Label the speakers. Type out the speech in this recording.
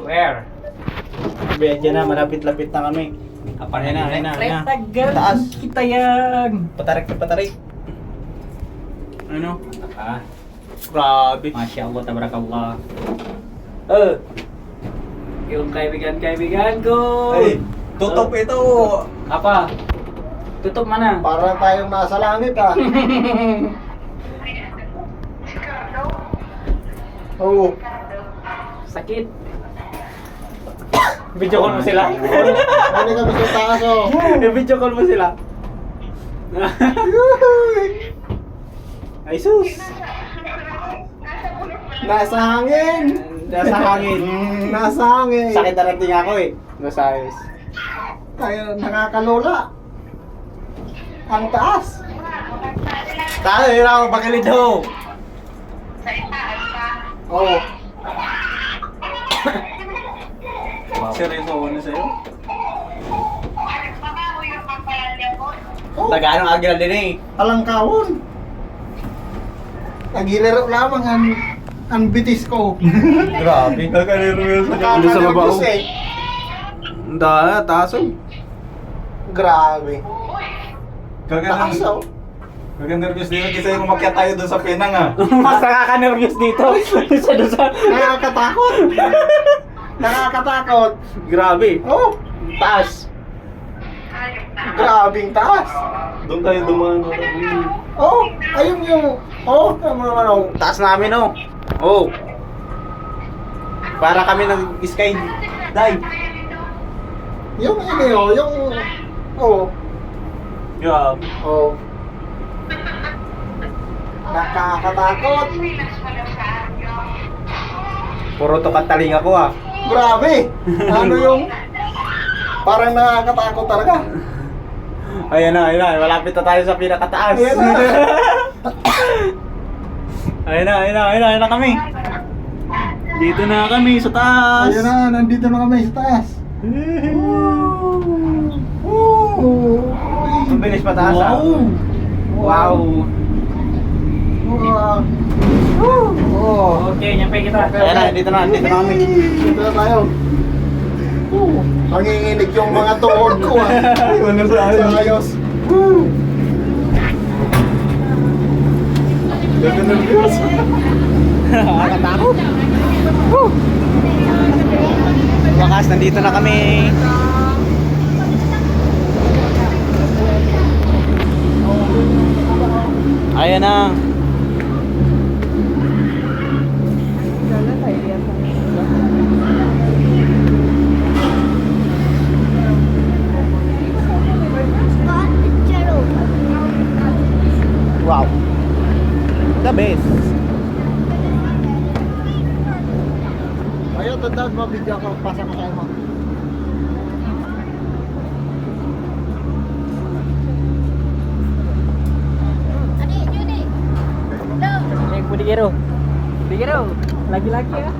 Speaker 1: Where?
Speaker 2: Diyan na, malapit-lapit na kami. Ayun na, ayun na, ayun na.
Speaker 1: Tagal.
Speaker 2: Taas.
Speaker 1: Kita yan.
Speaker 2: Patarik na patarik. Ano?
Speaker 1: Ah,
Speaker 2: Grabe.
Speaker 1: Masya Allah, tabarakallah. Yung kaibigan ko.
Speaker 2: Ay, tutok ito.
Speaker 1: Apa? Tutup mana?
Speaker 3: Parang tayong nasa langit ah. Oo.
Speaker 1: Sakit. Video call mo sila.
Speaker 3: Ano kami sa taas oh.
Speaker 1: Video call mo sila.
Speaker 2: Ay sus.
Speaker 3: Nasa hangin.
Speaker 2: Nasa hangin.
Speaker 3: Nasa hangin.
Speaker 2: Sakit na rating ako eh. Nasa ayos.
Speaker 3: Kaya nakakalula. Ang taas.
Speaker 2: Tayo, yun ako bakilid ho.
Speaker 3: Oo.
Speaker 2: Seryoso ako na sa'yo?
Speaker 3: Oh,
Speaker 2: Taga-anong agil din eh.
Speaker 3: alangkawon. Nagilaro lamang ang bitis ko.
Speaker 2: Grabe. Nakanervyos
Speaker 3: Nakaka-nervous eh.
Speaker 2: Ang dahil, taso.
Speaker 3: Grabe.
Speaker 2: Kaganda.
Speaker 3: Taas oh.
Speaker 2: Kaganda-nervyos din kasi yung umakyat tayo doon sa Penang ah.
Speaker 1: Mas nakaka-nervous dito. Doon sa...
Speaker 3: Nakakatakot. Nakakatakot.
Speaker 2: Grabe.
Speaker 3: Oh,
Speaker 2: Taas.
Speaker 3: grabing taas.
Speaker 2: Doon tayo dumaan.
Speaker 3: Oh, ayun yung... Oh, tama naman oh.
Speaker 2: Taas namin oh. Oh. Para kami nag-sky dive.
Speaker 3: Yung ini oh, yung... Oh,
Speaker 2: Grabe.
Speaker 3: oh. Nakakatakot.
Speaker 2: Puro to kataling ako ah.
Speaker 3: Grabe. Ano yung... Parang nakakatakot talaga.
Speaker 2: Ayan na. Malapit na tayo sa pinakataas.
Speaker 3: Ayan na.
Speaker 2: Ayun na kami. Dito na kami sa taas.
Speaker 3: Ayun na, nandito na kami sa taas.
Speaker 2: Ang bilis pataas ah. Wow.
Speaker 3: Oh.
Speaker 1: Okay, nyampe kita.
Speaker 2: Ayan na, dito na kami.
Speaker 3: Dito na tayo. Nanginginig yung mga tuhod ko ah.
Speaker 2: Wala sa
Speaker 3: Sa ayos.
Speaker 2: Nakanervyos.
Speaker 1: Nakakatakot.
Speaker 2: Wakas, nandito na kami. Ayan na. Wow. The best.
Speaker 3: Ayaw, tandaan mo, video ko. Pasa ko sa'yo mo.
Speaker 1: Budikero. Budikero. Lagi-lagi ya.